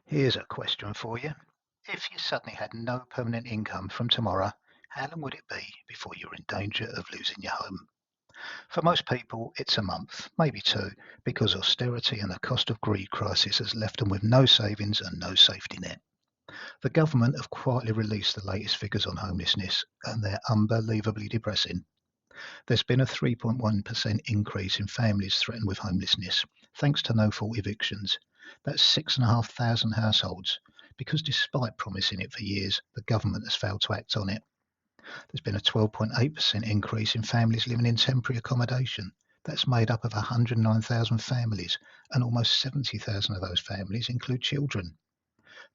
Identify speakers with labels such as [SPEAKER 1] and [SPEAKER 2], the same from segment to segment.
[SPEAKER 1] Here's a question for you. If you suddenly had no permanent income from tomorrow, how long would it be before you're in danger of losing your home? For most people, it's a month, maybe two, because austerity and the cost of greed crisis has left them with no savings and no safety net. The government have quietly released the latest figures on homelessness, and they're unbelievably depressing. There's been a 3.1% increase in families threatened with homelessness, thanks to no-fault evictions. That's 6,500 households, because despite promising it for years, the government has failed to act on it. There's been a 12.8% increase in families living in temporary accommodation. That's made up of 109,000 families, and almost 70,000 of those families include children.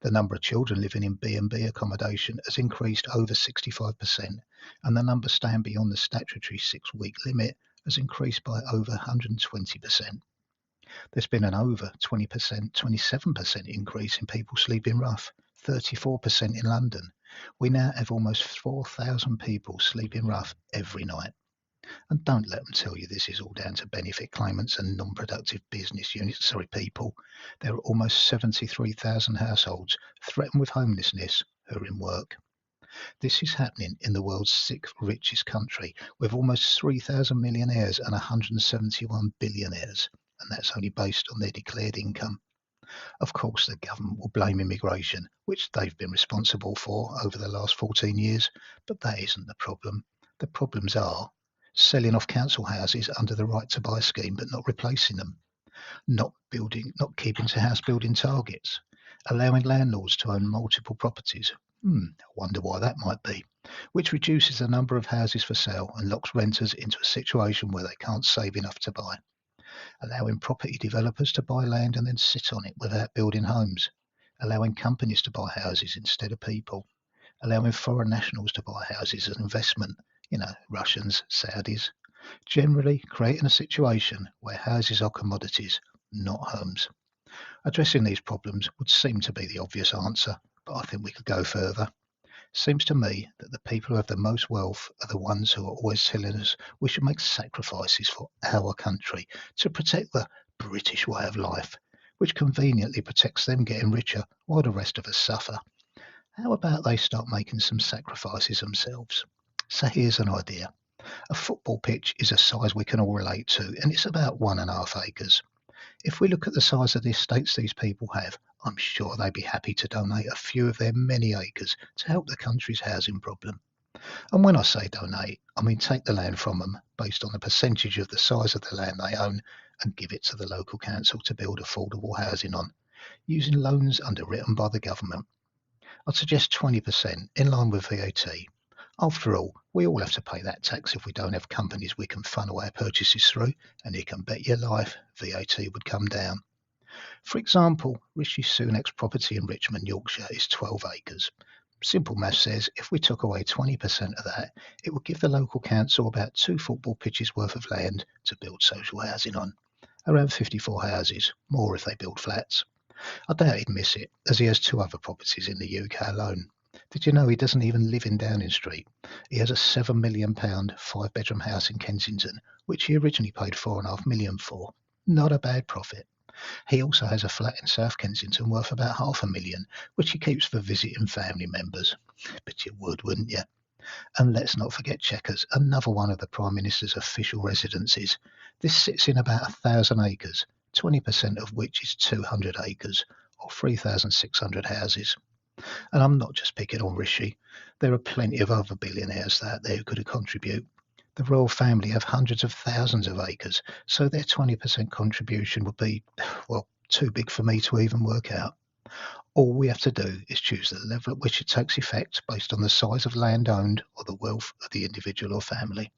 [SPEAKER 1] The number of children living in B&B accommodation has increased over 65%, and the number staying beyond the statutory 6-week limit has increased by over 120%. There's been an over 20%, 27% increase in people sleeping rough, 34% in London. We now have almost 4,000 people sleeping rough every night. And don't let them tell you this is all down to benefit claimants and non-productive business units. Sorry, people. There are almost 73,000 households threatened with homelessness who are in work. This is happening in the world's sixth richest country, with almost 3,000 millionaires and 171 billionaires, and that's only based on their declared income. Of course, the government will blame immigration, which they've been responsible for over the last 14 years, but that isn't the problem. The problems are selling off council houses under the right to buy scheme but not replacing them, not keeping to house building targets, allowing landlords to own multiple properties. I wonder why that might be, which reduces the number of houses for sale and locks renters into a situation where they can't save enough to buy, allowing property developers to buy land and then sit on it without building homes, allowing companies to buy houses instead of people, allowing foreign nationals to buy houses as investment, Russians, Saudis, generally creating a situation where houses are commodities, not homes. Addressing these problems would seem to be the obvious answer, but I think we could go further. Seems to me that the people who have the most wealth are the ones who are always telling us we should make sacrifices for our country to protect the British way of life, which conveniently protects them getting richer while the rest of us suffer. How about they start making some sacrifices themselves? So here's an idea. A football pitch is a size we can all relate to, and it's about 1.5 acres. If we look at the size of the estates these people have, I'm sure they'd be happy to donate a few of their many acres to help the country's housing problem. And when I say donate, I mean take the land from them based on the percentage of the size of the land they own and give it to the local council to build affordable housing on, using loans underwritten by the government. I'd suggest 20% in line with VAT. After all, we all have to pay that tax if we don't have companies we can funnel our purchases through, and you can bet your life VAT would come down. For example, Rishi Sunak's property in Richmond, Yorkshire is 12 acres. Simple math says if we took away 20% of that, it would give the local council about 2 football pitches worth of land to build social housing on. Around 54 houses, more if they build flats. I doubt he'd miss it, as he has 2 other properties in the UK alone. Did you know he doesn't even live in Downing Street? He has a £7 million 5-bedroom house in Kensington, which he originally paid 4.5 million for. Not a bad profit. He also has a flat in South Kensington worth about 500,000, which he keeps for visiting family members. But you would, wouldn't you? And let's not forget Chequers, another one of the Prime Minister's official residences. This sits in about 1,000 acres, 20% of which is 200 acres, or 3,600 houses. And I'm not just picking on Rishi. There are plenty of other billionaires out there who could contribute. The royal family have hundreds of thousands of acres, so their 20% contribution would be, well, too big for me to even work out. All we have to do is choose the level at which it takes effect based on the size of land owned or the wealth of the individual or family.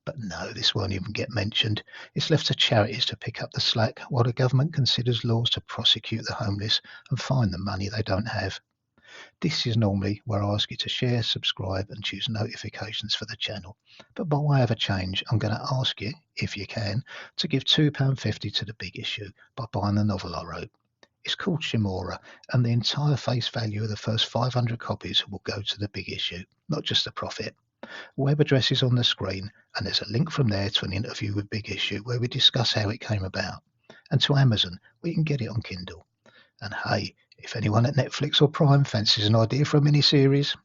[SPEAKER 1] But no, this won't even get mentioned. It's left to charities to pick up the slack while the government considers laws to prosecute the homeless and find the money they don't have. This is normally where I ask you to share, subscribe, and choose notifications for the channel. But by way of a change, I'm going to ask you, if you can, to give £2.50 to the big issue by buying the novel I wrote. It's called Shimaura, and the entire face value of the first 500 copies will go to the big issue, not just the profit. Web address is on the screen, and there's a link from there to an interview with Big Issue where we discuss how it came about, and to Amazon, where you can get it on Kindle. And hey, If anyone at Netflix or Prime fancies an idea for a miniseries,